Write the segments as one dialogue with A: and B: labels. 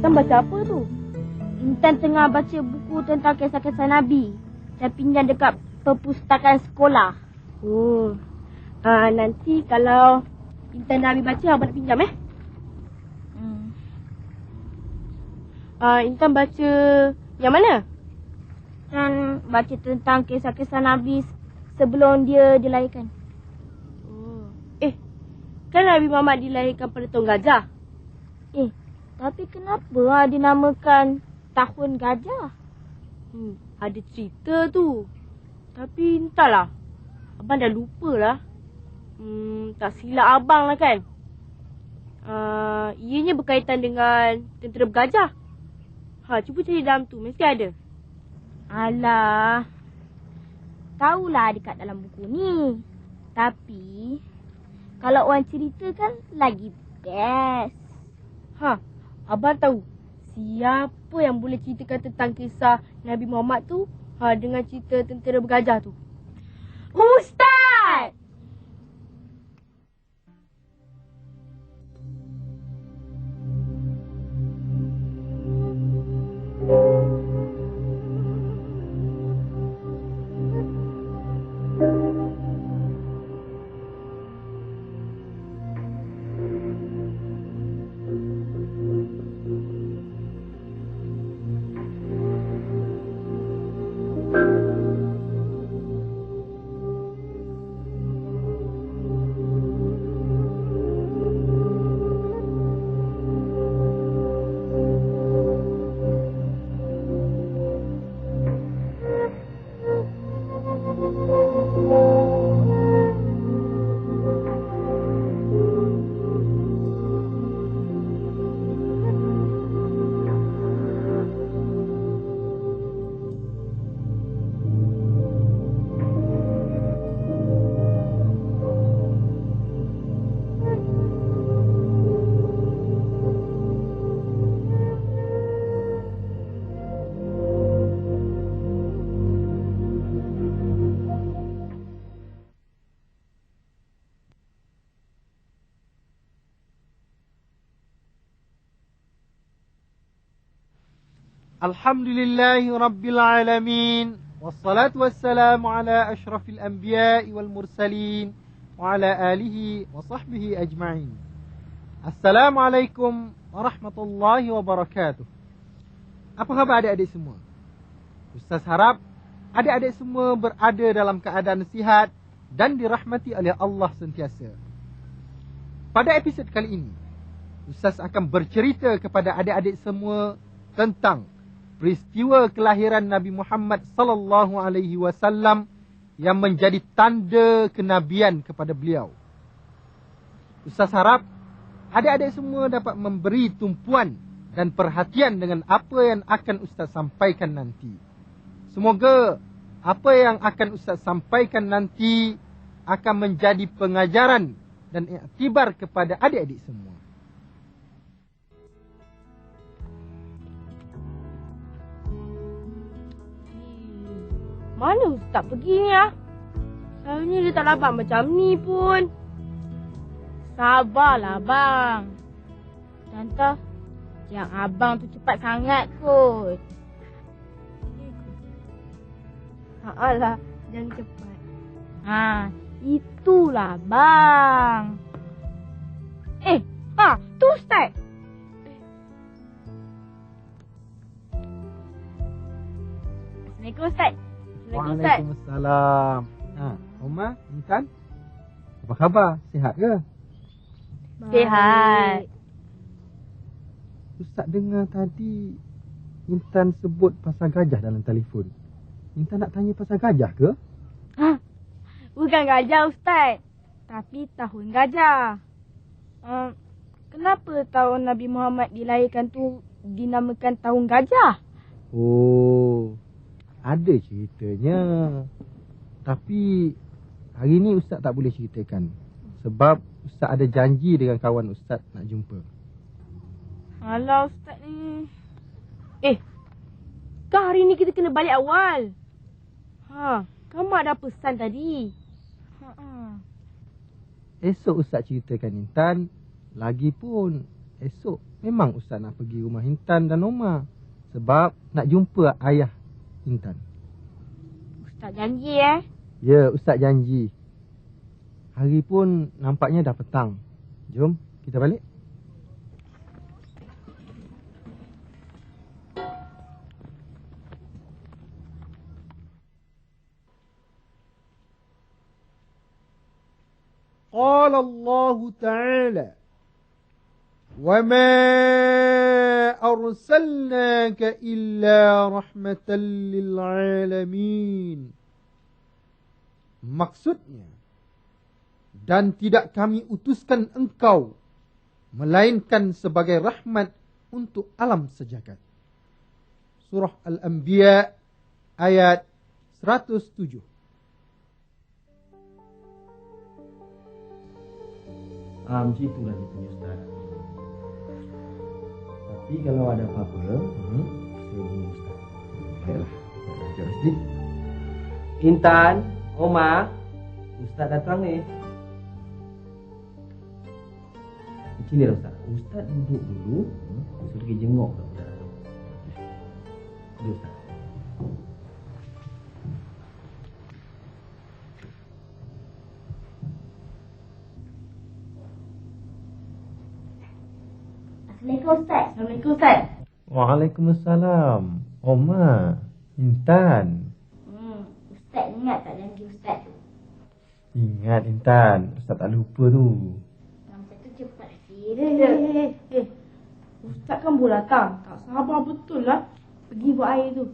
A: Intan baca apa tu?
B: Intan tengah baca buku tentang kisah-kisah Nabi. Dan pinjam dekat perpustakaan sekolah.
A: Oh. Nanti kalau Intan Nabi baca, abang nak pinjam Intan baca yang mana?
B: Dan baca tentang kisah-kisah Nabi sebelum dia dilahirkan.
A: Oh. Kan Nabi Muhammad dilahirkan pada tahun gajah.
B: Tapi kenapa dinamakan tahun gajah?
A: Ada cerita tu. Tapi entahlah. Abang dah lupa lah. Tak silap abang lah kan. Ianya berkaitan dengan tentera bergajah. Cuba cari dalam tu. Mesti ada.
B: Alah. Tahulah dekat dalam buku ni. Tapi kalau orang cerita kan lagi best.
A: Abang tahu siapa yang boleh ceritakan tentang kisah Nabi Muhammad tu dengan cerita tentera bergajah tu?
B: Ustaz!
C: Alhamdulillahi Rabbil Alamin. Wassalatu wassalamu ala ashrafil anbiya'i wal mursalin. Wa ala alihi wa sahbihi ajma'in. Assalamualaikum warahmatullahi wabarakatuh. Apa khabar adik-adik semua? Ustaz harap adik-adik semua berada dalam keadaan sihat dan dirahmati oleh Allah sentiasa. Pada episod kali ini, Ustaz akan bercerita kepada adik-adik semua tentang peristiwa kelahiran Nabi Muhammad sallallahu alaihi wasallam yang menjadi tanda kenabian kepada beliau. Ustaz harap adik-adik semua dapat memberi tumpuan dan perhatian dengan apa yang akan Ustaz sampaikan nanti. Semoga apa yang akan Ustaz sampaikan nanti akan menjadi pengajaran dan iktibar kepada adik-adik semua.
A: Mana Ustaz pergi ni Selalunya dia tak labang macam ni pun.
B: Sabarlah bang. Contoh, yang abang tu cepat sangat kot.
A: Alah, jangan cepat.
B: Itulah bang. Tu Ustaz. Assalamualaikum Ustaz.
C: Waalaikumsalam. Omar, Intan, apa khabar? Sihat ke?
B: Sihat.
C: Ustaz dengar tadi Intan sebut pasal gajah dalam telefon. Intan nak tanya pasal gajah ke?
B: Bukan gajah Ustaz, tapi tahun gajah. Kenapa tahun Nabi Muhammad dilahirkan tu dinamakan tahun gajah?
C: Oh, ada ceritanya. Tapi hari ni Ustaz tak boleh ceritakan. Sebab Ustaz ada janji dengan kawan Ustaz nak jumpa.
A: Alah Ustaz ni. Kan hari ni kita kena balik awal. Kamu ada pesan tadi.
C: Esok Ustaz ceritakan Intan. Lagipun esok memang Ustaz nak pergi rumah Intan dan Oma. Sebab nak jumpa ayah Intan.
B: Ustaz janji
C: Ya, Ustaz janji. Hari pun nampaknya dah petang. Jom, kita balik. Qala Allah Ta'ala وَمَا أَرْسَلْنَاكَ إِلَّا رَحْمَةً لِلْعَالَمِينَ. Maksudnya, dan tidak kami utuskan engkau melainkan sebagai rahmat untuk alam sejagat. Surah Al-Anbiya ayat 107.
D: Macam itulah dia punya Ustaz. Tapi kalau ada apa-apa, saya hubungi Ustaz.
C: Baiklah, baca Rasdi.
D: Intan, Oma, Ustaz datang ni. Macam ni lah Ustaz. Ustaz duduk dulu. Saya pergi jenguk kat Ustaz. Duduk Ustaz.
B: Assalamualaikum Ustaz.
A: Assalamualaikum Ustaz.
C: Waalaikumsalam. Oma, Intan.
B: Ustaz ingat tak janji Ustaz tu?
C: Ingat Intan, Ustaz tak lupa tu.
B: Macam tu cepat sikit.
A: Ustaz kan baru datang. Tak sabar betul lah pergi buat air tu.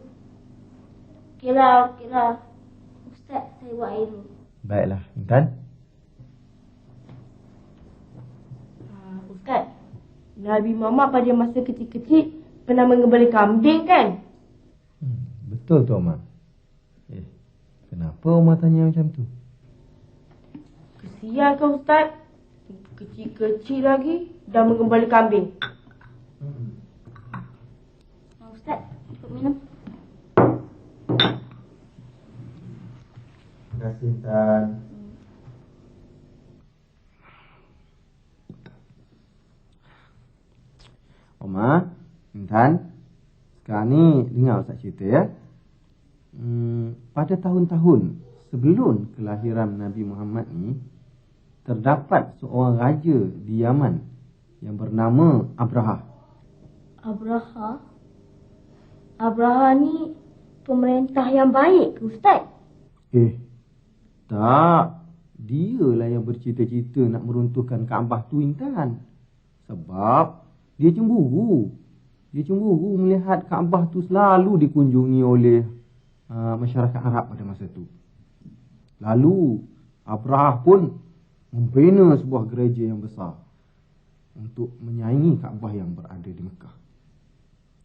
B: Okeylah. Ustaz, saya buat air dulu.
C: Baiklah, Intan.
A: Ustaz, Nabi Muhammad pada masa kecil-kecil pernah mengembala kambing kan?
C: Betul tu, Oma. Kenapa Oma tanya macam tu?
A: Kesian kan Ustaz? Kecil-kecil lagi dah mengembala kambing.
B: Ustaz, ikut minum.
C: Terima kasih, Intan. Oma, Intan, sekarang ni dengar Ustaz cerita ya. Pada tahun-tahun sebelum kelahiran Nabi Muhammad ni, terdapat seorang raja di Yaman yang bernama Abraha.
B: Abraha ni pemerintah yang baik ke Ustaz?
C: Tak. Dialah yang bercita-cita nak meruntuhkan Kaabah tu, Intan. Sebab dia cemburu. Dia cemburu melihat Kaabah tu selalu dikunjungi oleh masyarakat Arab pada masa tu. Lalu Abraha pun membina sebuah gereja yang besar untuk menyaingi Kaabah yang berada di Mekah.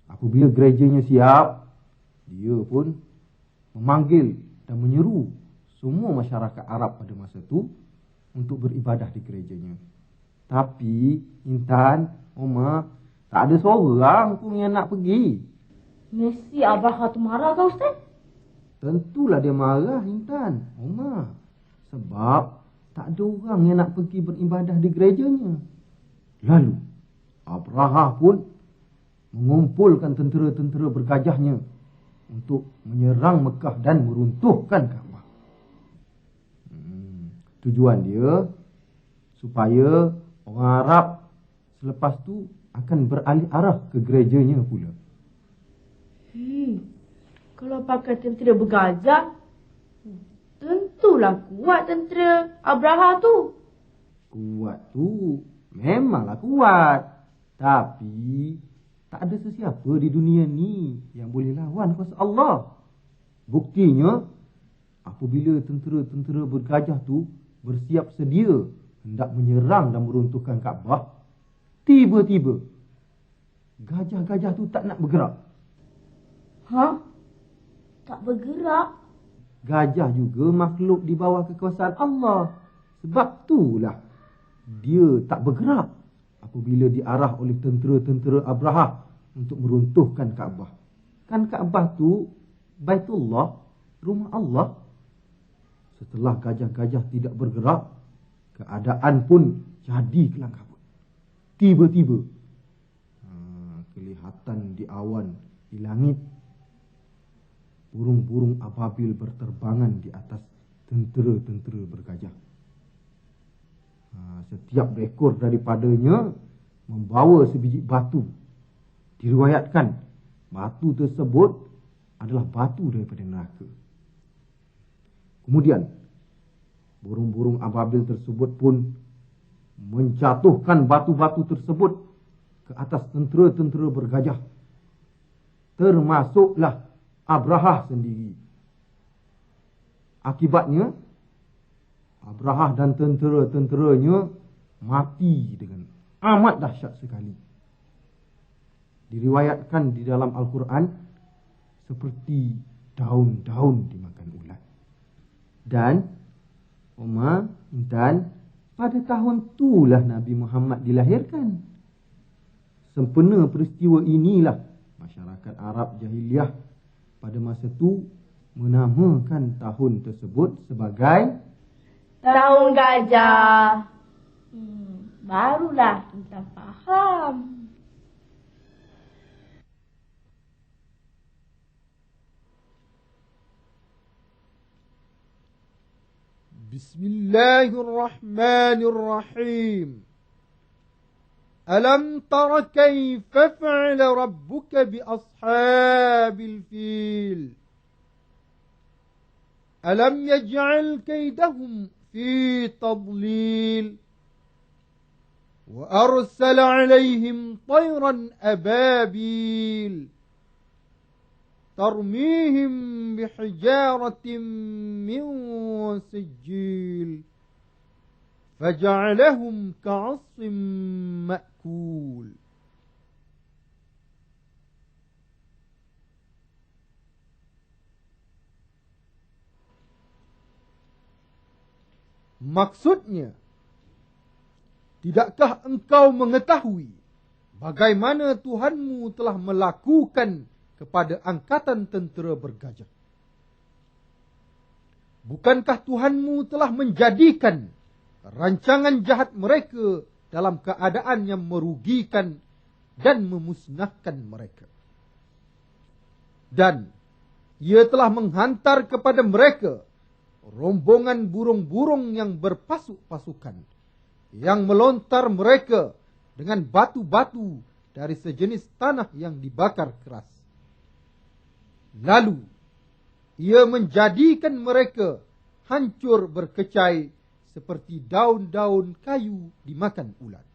C: Apabila gerejanya siap, dia pun memanggil dan menyeru semua masyarakat Arab pada masa tu untuk beribadah di gerejanya. Tapi Intan, Oma, tak ada seorang pun yang nak pergi.
B: Mesti Abraha tu marah ke Ustaz?
C: Tentulah dia marah, Intan, Oma. Sebab tak ada orang yang nak pergi beribadah di gerejanya. Lalu Abraha pun mengumpulkan tentera-tentera bergajahnya untuk menyerang Mekah dan meruntuhkan Kaabah. Tujuan dia supaya orang Arab selepas tu akan beralih arah ke gerejanya pula.
A: Kalau pakai tentera bergajah, tentulah kuat tentera Abraha tu.
C: Kuat tu memanglah kuat. Tapi tak ada sesiapa di dunia ni yang boleh lawan kuasa Allah. Buktinya, apabila tentera-tentera bergajah tu bersiap sedia hendak menyerang dan meruntuhkan Kaabah, tiba-tiba gajah-gajah tu tak nak bergerak.
B: Tak bergerak?
C: Gajah juga makhluk di bawah kekuasaan Allah. Sebab itulah dia tak bergerak apabila diarah oleh tentera-tentera Abraha untuk meruntuhkan Kaabah. Kan Kaabah tu Baitullah, rumah Allah. Setelah gajah-gajah tidak bergerak, keadaan pun jadi kelang kabut. Tiba-tiba kelihatan di awan, di langit. Burung-burung ababil berterbangan di atas tentera-tentera bergajah. Setiap ekor daripadanya membawa sebiji batu. Diriwayatkan batu tersebut adalah batu daripada neraka. Kemudian burung-burung ababil tersebut pun menjatuhkan batu-batu tersebut ke atas tentera-tentera bergajah. Termasuklah Abrahah sendiri. Akibatnya Abrahah dan tentera-tenteranya mati dengan amat dahsyat sekali. Diriwayatkan di dalam Al-Quran seperti daun-daun dimakan ulat. Dan pada tahun itulah Nabi Muhammad dilahirkan. Sempena peristiwa inilah masyarakat Arab jahiliah pada masa itu menamakan tahun tersebut sebagai
A: Tahun Gajah. Barulah kita faham.
C: Bismillahirrahmanirrahim. Alam tara kaifa fa'ala rabbuka bi ashabil fil. Alam yaj'al kaydahum fi tadlil. Wa arsala 'alayhim tayran ababil. ترميهم بحجارة من سجيل فجعلهم كعصف مأكول. Maksudnya, tidakkah engkau mengetahui bagaimana Tuhanmu telah melakukan kepada angkatan tentera bergajah? Bukankah Tuhanmu telah menjadikan rancangan jahat mereka dalam keadaan yang merugikan dan memusnahkan mereka? Dan Ia telah menghantar kepada mereka rombongan burung-burung yang berpasuk-pasukan, yang melontar mereka dengan batu-batu dari sejenis tanah yang dibakar keras. Lalu Ia menjadikan mereka hancur berkecai seperti daun-daun kayu dimakan ulat.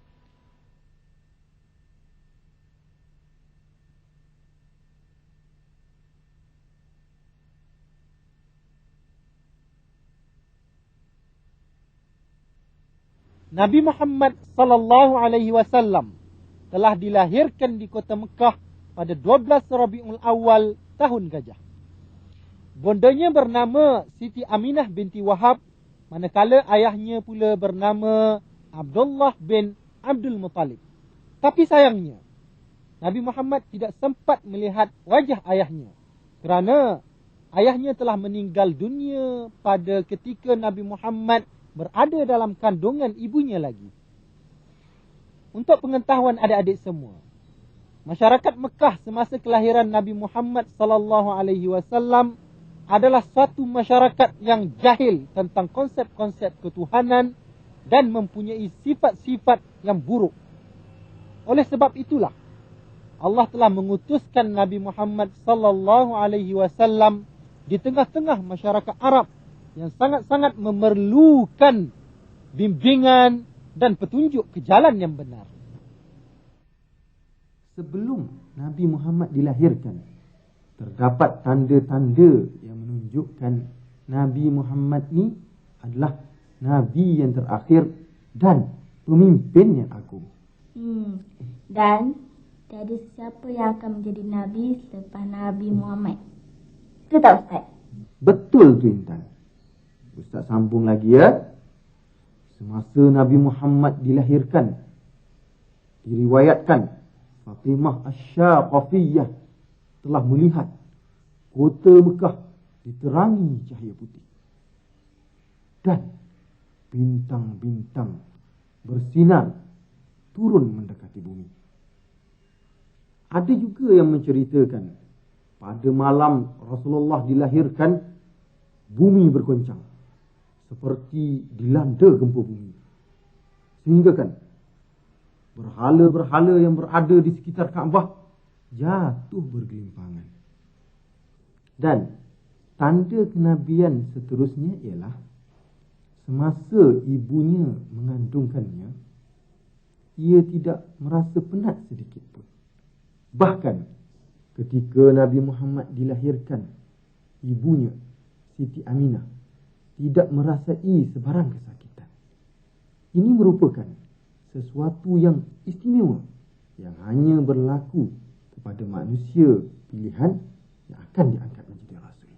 C: Nabi Muhammad sallallahu alaihi wasallam telah dilahirkan di kota Mekah pada 12 Rabiul Awal tahun Gajah. Bondanya bernama Siti Aminah binti Wahab, manakala ayahnya pula bernama Abdullah bin Abdul Muttalib. Tapi sayangnya, Nabi Muhammad tidak sempat melihat wajah ayahnya kerana ayahnya telah meninggal dunia pada ketika Nabi Muhammad berada dalam kandungan ibunya lagi. Untuk pengetahuan adik-adik semua, masyarakat Mekah semasa kelahiran Nabi Muhammad sallallahu alaihi wasallam adalah suatu masyarakat yang jahil tentang konsep-konsep ketuhanan dan mempunyai sifat-sifat yang buruk. Oleh sebab itulah Allah telah mengutuskan Nabi Muhammad sallallahu alaihi wasallam di tengah-tengah masyarakat Arab yang sangat-sangat memerlukan bimbingan dan petunjuk ke jalan yang benar. Sebelum Nabi Muhammad dilahirkan, terdapat tanda-tanda yang menunjukkan Nabi Muhammad ni adalah Nabi yang terakhir dan pemimpin yang agung.
B: Dan tiada siapa yang akan menjadi Nabi selepas Nabi Muhammad. Betul tak Ustaz?
C: Betul tu Intan. Ustaz sambung lagi ya. Semasa Nabi Muhammad dilahirkan, diriwayatkan Fatimah Asy-Syaqafiyah telah melihat kota Mekah diterangi cahaya putih. Dan bintang-bintang bersinar turun mendekati bumi.
E: Ada juga yang menceritakan pada malam Rasulullah dilahirkan, bumi bergoncang seperti dilanda gempa bumi. Sehingga kan berhala-berhala yang berada di sekitar Kaabah jatuh bergelimpangan. Dan tanda kenabian seterusnya ialah semasa ibunya mengandungkannya, ia tidak merasa penat sedikit pun. Bahkan ketika Nabi Muhammad dilahirkan, ibunya Siti Aminah tidak merasai sebarang kesakitan. Ini merupakan sesuatu yang istimewa yang hanya berlaku kepada manusia pilihan yang akan diangkat menjadi rasul.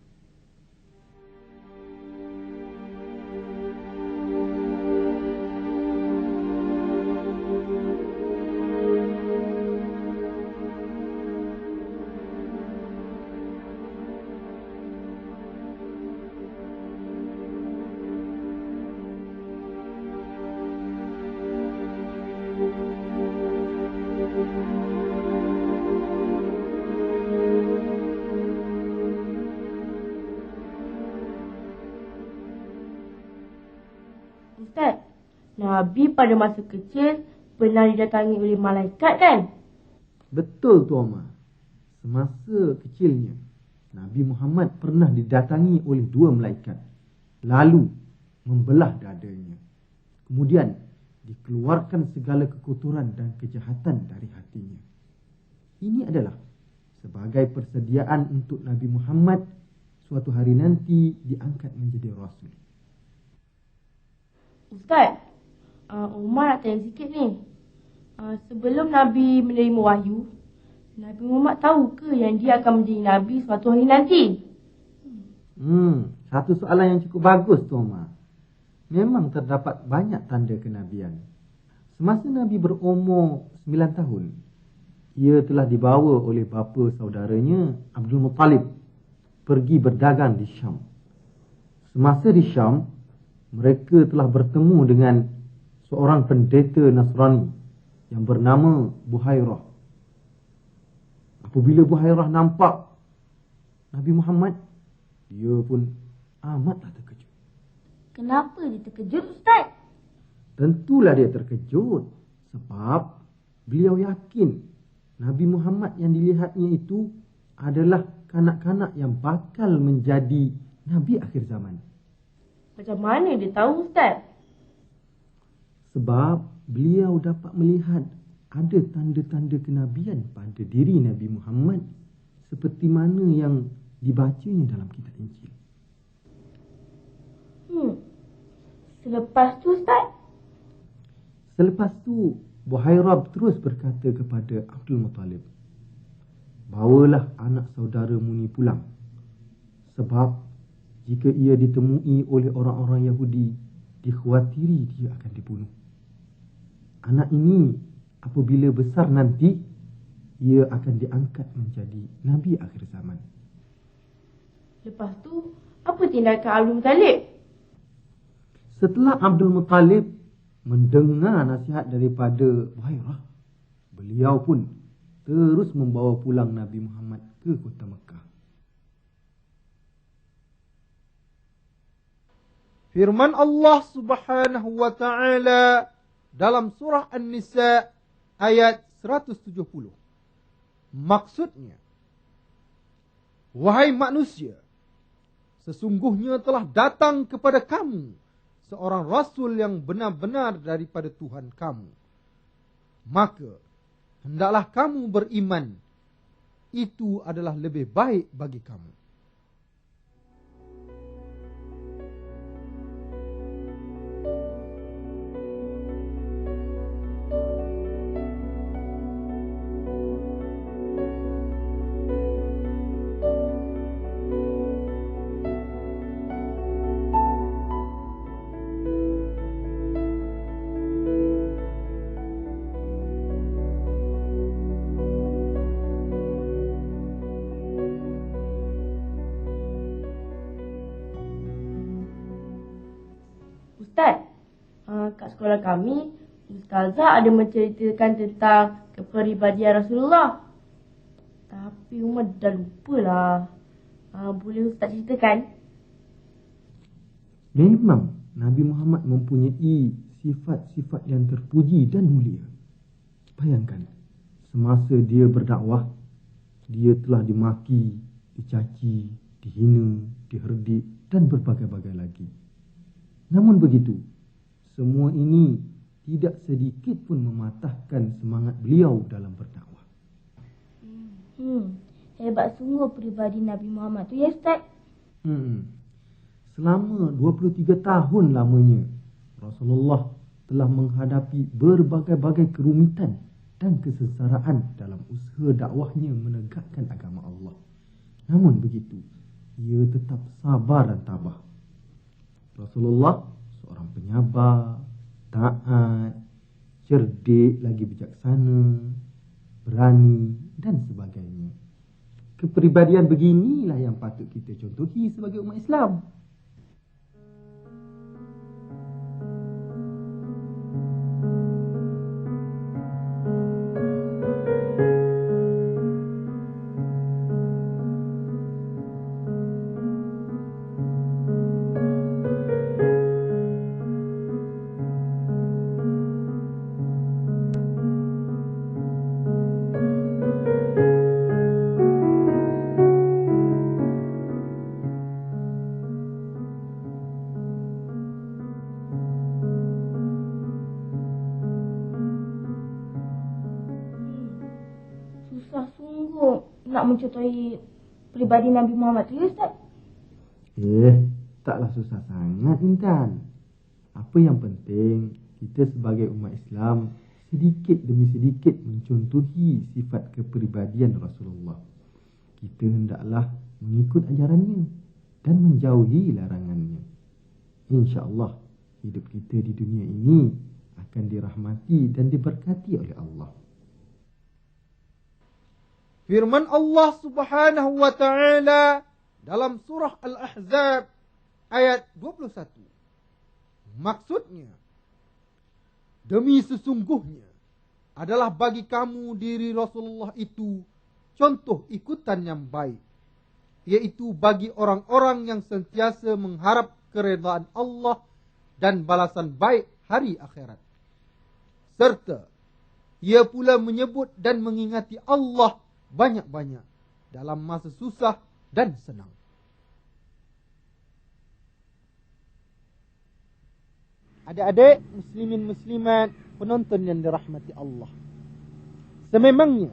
A: Ustaz, Nabi pada masa kecil pernah didatangi oleh malaikat kan?
E: Betul tu Omar. Semasa kecilnya, Nabi Muhammad pernah didatangi oleh 2 malaikat. Lalu membelah dadanya. Kemudian dikeluarkan segala kekotoran dan kejahatan dari hatinya. Ini adalah sebagai persediaan untuk Nabi Muhammad suatu hari nanti diangkat menjadi rasul.
A: Ustaz, Umar nak tanya sikit ni. Sebelum Nabi menerima wahyu, Nabi Muhammad tahu ke yang dia akan menjadi Nabi suatu hari nanti?
E: Satu soalan yang cukup bagus tu Omar. Memang terdapat banyak tanda kenabian. Semasa Nabi berumur 9 tahun, ia telah dibawa oleh bapa saudaranya Abdul Muttalib pergi berdagang di Syam. Semasa di Syam, mereka telah bertemu dengan seorang pendeta Nasrani yang bernama Buhairah. Apabila Buhairah nampak Nabi Muhammad, dia pun amatlah terkejut.
B: Kenapa dia terkejut, Ustaz?
E: Tentulah dia terkejut sebab beliau yakin Nabi Muhammad yang dilihatnya itu adalah kanak-kanak yang bakal menjadi Nabi akhir zaman.
A: Macam mana dia tahu, Ustaz?
E: Sebab beliau dapat melihat ada tanda-tanda kenabian pada diri Nabi Muhammad seperti mana yang dibacanya dalam kitab Injil.
A: Selepas tu, Ustaz?
E: Selepas tu, Buhairah terus berkata kepada Abdul Muttalib, bawalah anak saudaramu ni pulang. Sebab jika ia ditemui oleh orang-orang Yahudi, dikhawatiri dia akan dibunuh. Anak ini apabila besar nanti, ia akan diangkat menjadi Nabi akhir zaman.
A: Lepas tu, apa tindakan Abdul Muttalib?
E: Setelah Abdul Muttalib mendengar nasihat daripada Buhairah, beliau pun terus membawa pulang Nabi Muhammad ke kota Mekah.
C: Firman Allah Subhanahu wa taala dalam surah An-Nisa ayat 170. Maksudnya, wahai manusia, sesungguhnya telah datang kepada kamu seorang rasul yang benar-benar daripada Tuhan kamu. Maka hendaklah kamu beriman. Itu adalah lebih baik bagi kamu.
A: Ustaz, kat sekolah kami, Ustazah ada menceritakan tentang kepribadian Rasulullah. Tapi Umar dah lupa lah. Boleh Ustaz ceritakan?
E: Memang Nabi Muhammad mempunyai sifat-sifat yang terpuji dan mulia. Bayangkan, semasa dia berdakwah, dia telah dimaki, dicaci, dihina, diherdik dan berbagai-bagai lagi. Namun begitu, semua ini tidak sedikit pun mematahkan semangat beliau dalam berdakwah.
B: Hebat sungguh peribadi Nabi Muhammad tu ya Ustaz.
E: Selama 23 tahun lamanya, Rasulullah telah menghadapi berbagai-bagai kerumitan dan kesengsaraan dalam usaha dakwahnya menegakkan agama Allah. Namun begitu, ia tetap sabar dan tabah. Rasulullah seorang penyabar, taat, cerdik lagi bijaksana, berani dan sebagainya. Kepribadian beginilah yang patut kita contohi sebagai umat Islam.
B: Susah sungguh nak mencontohi peribadi Nabi Muhammad tu ya Ustaz.
E: Taklah susah sangat Intan. Apa yang penting, kita sebagai umat Islam sedikit demi sedikit mencontohi sifat kepribadian Rasulullah. Kita hendaklah mengikut ajarannya dan menjauhi larangannya. InsyaAllah hidup kita di dunia ini akan dirahmati dan diberkati oleh Allah.
C: Firman Allah Subhanahu wa taala dalam surah Al-Ahzab ayat 21. Maksudnya, demi sesungguhnya adalah bagi kamu diri Rasulullah itu contoh ikutan yang baik, yaitu bagi orang-orang yang sentiasa mengharap keredaan Allah dan balasan baik hari akhirat. Serta ia pula menyebut dan mengingati Allah banyak-banyak dalam masa susah dan senang. Adik-adik muslimin muslimat penonton yang dirahmati Allah, sememangnya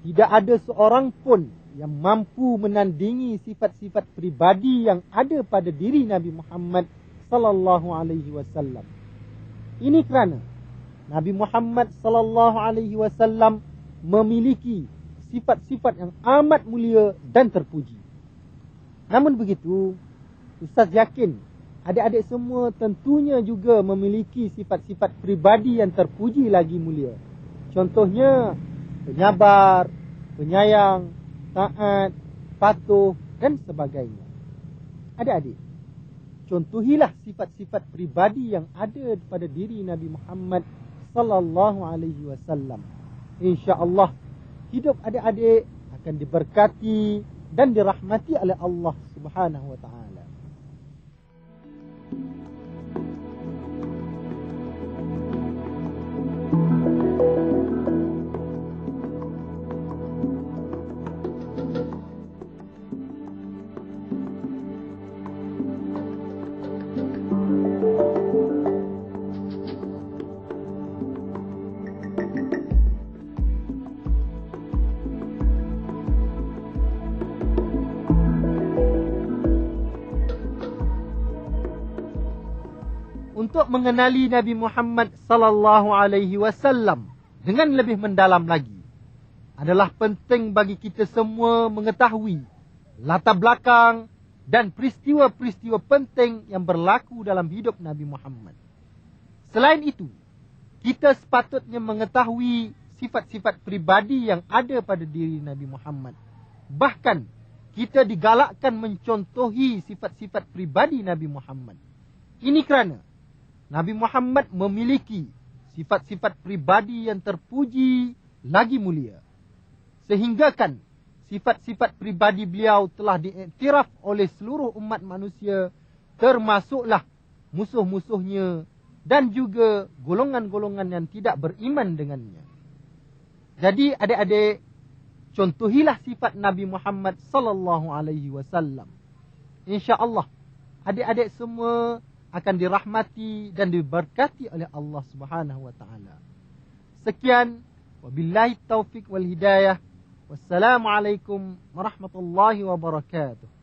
C: tidak ada seorang pun yang mampu menandingi sifat-sifat pribadi yang ada pada diri Nabi Muhammad sallallahu alaihi wasallam. Ini kerana Nabi Muhammad sallallahu alaihi wasallam memiliki sifat-sifat yang amat mulia dan terpuji. Namun begitu, Ustaz yakin adik-adik semua tentunya juga memiliki sifat-sifat pribadi yang terpuji lagi mulia. Contohnya penyabar, penyayang, taat, patuh dan sebagainya. Adik-adik, contohilah sifat-sifat pribadi yang ada pada diri Nabi Muhammad sallallahu alaihi wasallam. Insya-Allah hidup adik-adik akan diberkati dan dirahmati oleh Allah Subhanahu wa taala. Untuk mengenali Nabi Muhammad sallallahu alaihi wasallam dengan lebih mendalam lagi, adalah penting bagi kita semua mengetahui latar belakang dan peristiwa-peristiwa penting yang berlaku dalam hidup Nabi Muhammad. Selain itu, kita sepatutnya mengetahui sifat-sifat pribadi yang ada pada diri Nabi Muhammad. Bahkan, kita digalakkan mencontohi sifat-sifat pribadi Nabi Muhammad. Ini kerana Nabi Muhammad memiliki sifat-sifat pribadi yang terpuji lagi mulia. Sehinggakan sifat-sifat pribadi beliau telah diiktiraf oleh seluruh umat manusia, termasuklah musuh-musuhnya dan juga golongan-golongan yang tidak beriman dengannya. Jadi adik-adik, contohilah sifat Nabi Muhammad sallallahu alaihi wasallam. Insya-Allah adik-adik semua akan dirahmati dan diberkati oleh Allah Subhanahu wa taala. Sekian, wabillahi taufik wal hidayah. Wassalamualaikum warahmatullahi wabarakatuh.